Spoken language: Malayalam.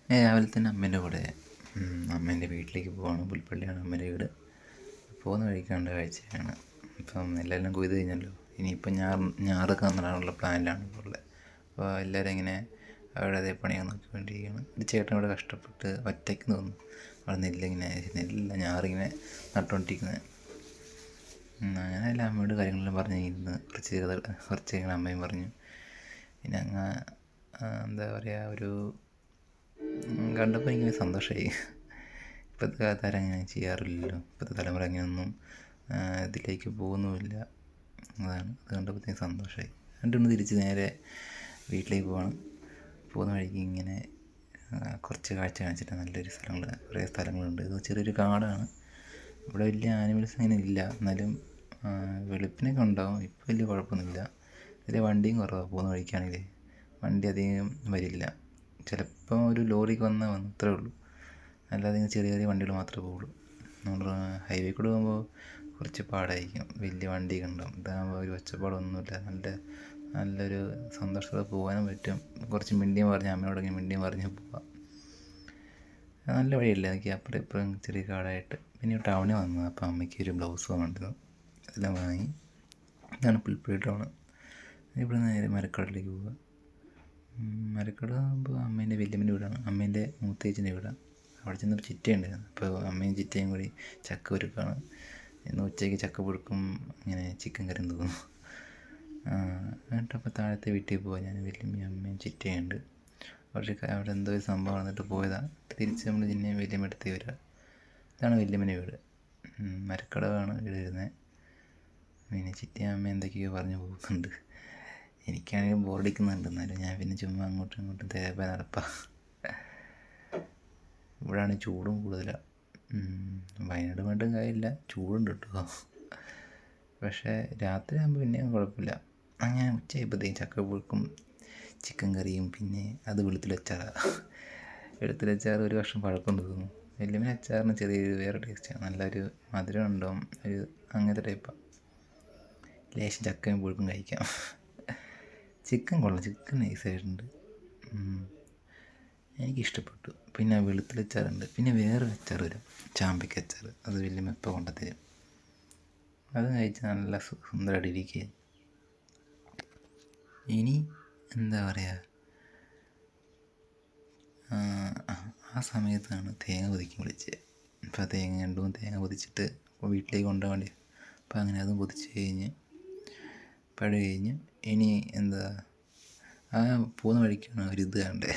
രാവിലെ തന്നെ അമ്മേൻ്റെ കൂടെ അമ്മേൻ്റെ വീട്ടിലേക്ക് പോവാണ്. പുൽപ്പള്ളിയാണ് അമ്മേൻ്റെ വീട്. പോകുന്ന വഴിക്കാണ്ട് കാഴ്ചയാണ്. ഇപ്പം എല്ലാം കൊയ്ത് കഴിഞ്ഞല്ലോ. ഇനിയിപ്പം ഞാറൊക്കെ നടാനുള്ള പ്ലാനിലാണ് ഇപ്പോൾ ഉള്ളത്. അപ്പോൾ എല്ലാവരും ഇങ്ങനെ അവിടെ അതേ പണിയൊക്കെ നോക്കിക്കൊണ്ടിരിക്കുകയാണ്. ഒരു ചേട്ടൻ ഇവിടെ കഷ്ടപ്പെട്ട് ഒറ്റയ്ക്ക് തോന്നുന്നു അവിടെ നെല്ലില്ല ഞാറിങ്ങനെ നട്ടുകൊണ്ടിരിക്കുന്നത്. അങ്ങനെ എല്ലാം അമ്മയോട് കാര്യങ്ങളെല്ലാം പറഞ്ഞ് ഇരുന്ന് കുറച്ച് കഴിഞ്ഞ് അമ്മയും പറഞ്ഞു. പിന്നെ എന്താ പറയുക, ഒരു കണ്ടപ്പോൾ എനിക്കൊരു സന്തോഷമായി. ഇപ്പോഴത്തെ കാലത്ത് ആരും അങ്ങനെ ചെയ്യാറില്ലല്ലോ. ഇപ്പോഴത്തെ തലമുറ അങ്ങനെയൊന്നും ഇതിലേക്ക് പോകുന്നുമില്ല. അത് കണ്ടപ്പോഴത്തേക്കും സന്തോഷമായി. രണ്ടുകൊണ്ട് തിരിച്ച് നേരെ വീട്ടിലേക്ക് പോകണം. പോകുന്ന വഴിക്ക് ഇങ്ങനെ കുറച്ച് കാഴ്ച കാണിച്ചിട്ട് നല്ലൊരു കുറേ സ്ഥലങ്ങളുണ്ട്. ഇത് ചെറിയൊരു കാടാണ്. ഇവിടെ വലിയ ആനിമൽസ് അങ്ങനെ ഇല്ല. എന്നാലും വെളുപ്പിനൊക്കെ ഉണ്ടാവും. ഇപ്പോൾ വലിയ കുഴപ്പമൊന്നുമില്ല. ഇതിലെ വണ്ടിയും കുറവാണ്. പോകുന്ന വഴിക്കാണെങ്കിൽ വണ്ടി അധികം വരില്ല. ചിലപ്പോൾ ഒരു ലോറിക്ക് വന്നാൽ അത്രേ ഉള്ളൂ. അല്ലാതെ ചെറിയ ചെറിയ വണ്ടികൾ മാത്രമേ പോവുള്ളൂ. നമ്മൾ ഹൈവേ കൂടെ പോകുമ്പോൾ കുറച്ച് പാടായിരിക്കും. വലിയ വണ്ടിയൊക്കെ ഉണ്ടാവും. ഇതാകുമ്പോൾ ഒരു ഒച്ചപ്പാടൊന്നുമില്ല. നല്ലൊരു സന്തോഷത്തോടെ പോകാനും പറ്റും. കുറച്ച് മിണ്ടിയും പറഞ്ഞ് അമ്മയോടൊക്കെ മിണ്ടിയും പറഞ്ഞ് പോവാം. നല്ല വഴിയല്ലേ. എനിക്ക് അപ്പുറം ഇപ്പുറം ചെറിയ കാടായിട്ട്. പിന്നെ ടൗണിൽ വന്നു. അപ്പോൾ അമ്മയ്ക്ക് ഒരു ബ്ലൗസ് വാങ്ങിയിരുന്നു. അതെല്ലാം വാങ്ങി. ഇതാണ് പുൽപ്പള്ളി ടൗൺ. ഇവിടെ നേരെ മരക്കാടിലേക്ക് പോവുക. മരക്കാട് ആകുമ്പോൾ അമ്മേൻ്റെ വല്യമ്മൻ്റെ വീടാണ്. അമ്മേൻ്റെ മൂത്തേച്ചിൻ്റെ വീടാണ്. അവിടെ ചെന്നപ്പോൾ ചിറ്റയുണ്ടായിരുന്നു. അപ്പോൾ അമ്മയും ചിറ്റയും കൂടി ചക്ക ഒരുക്കാണ്. ഇന്ന് ഉച്ചയ്ക്ക് ചക്ക പുഴുക്കും ഇങ്ങനെ ചിക്കൻ കറിയും തോന്നുന്നു. എന്നിട്ടപ്പോൾ താഴത്തെ വീട്ടിൽ പോവാൻ ഞാൻ വല്യമ്മയും അമ്മയും ചിറ്റയുണ്ട്. പക്ഷേ അവിടെ എന്തോ ഒരു സംഭവം വന്നിട്ട് പോയതാണ്. തിരിച്ച് നമ്മൾ പിന്നെ വല്യമ്മ അടുത്ത് വരിക. ഇതാണ് വല്യമ്മൻ്റെ വീട്. മരക്കടവാണ് വീട് വരുന്നത്. പിന്നെ ചിറ്റയും അമ്മ എന്തൊക്കെയോ പറഞ്ഞു പോകുന്നുണ്ട്. എനിക്കാണെങ്കിലും ബോറടിക്കുന്നുണ്ട്. എന്നാലും ഞാൻ പിന്നെ ചുമ്മാ അങ്ങോട്ടും ഇങ്ങോട്ടും തേപ്പ നടപ്പാം. ഇവിടെയാണ് ചൂടും കൂടുതലാണ്. വയനാട് വേണ്ടും കാര്യമില്ല, ചൂടുണ്ട് കേട്ടോ. പക്ഷേ രാത്രി ആകുമ്പോൾ പിന്നെയും കുഴപ്പമില്ല. അങ്ങനെ ഉച്ചയായപ്പോഴത്തേക്കും ചക്ക പുഴുക്കും ചിക്കൻ കറിയും പിന്നെ അത് വെളുത്തുള്ളി അച്ചാർ ഒരു വർഷം പഴക്കം തോന്നുന്നു. വല്യമ്മ അച്ചാറിന് ചെറിയൊരു വേറെ ടേസ്റ്റാണ്. നല്ലൊരു മധുരം ഉണ്ടാവും. ഒരു അങ്ങനത്തെ ടൈപ്പാണ്. ലേശം ചക്കയും പുഴുക്കും കഴിക്കാം. ചിക്കൻ കൊള്ളാം. ചിക്കൻ നൈസായിട്ടുണ്ട്. എനിക്കിഷ്ടപ്പെട്ടു. പിന്നെ വെളുത്തുള്ളി അച്ചാറുണ്ട്. പിന്നെ വേറൊരു അച്ചാർ വരും, ചാമ്പയ്ക്ക അച്ചാർ. അത് വല്യമ്മ ഇപ്പോൾ കൊണ്ടുത്തരും. അത് കഴിച്ചാൽ നല്ല സുന്ദരമായിട്ട് ഇരിക്കുക. ഇനി എന്താ പറയുക, ആ സമയത്താണ് തേങ്ങ പൊതിക്കാൻ വിളിച്ചത്. അപ്പോൾ ആ തേങ്ങ 2-3 തേങ്ങ പൊതിച്ചിട്ട് അപ്പോൾ വീട്ടിലേക്ക് കൊണ്ടുപോകാൻ വേണ്ടി. അപ്പോൾ അങ്ങനെ അതും പൊതിച്ച് കഴിഞ്ഞ് കഴിഞ്ഞ് ഇനി എന്താ, പോകുന്ന വഴിക്കാണ് ഒരിത് കണ്ടത്.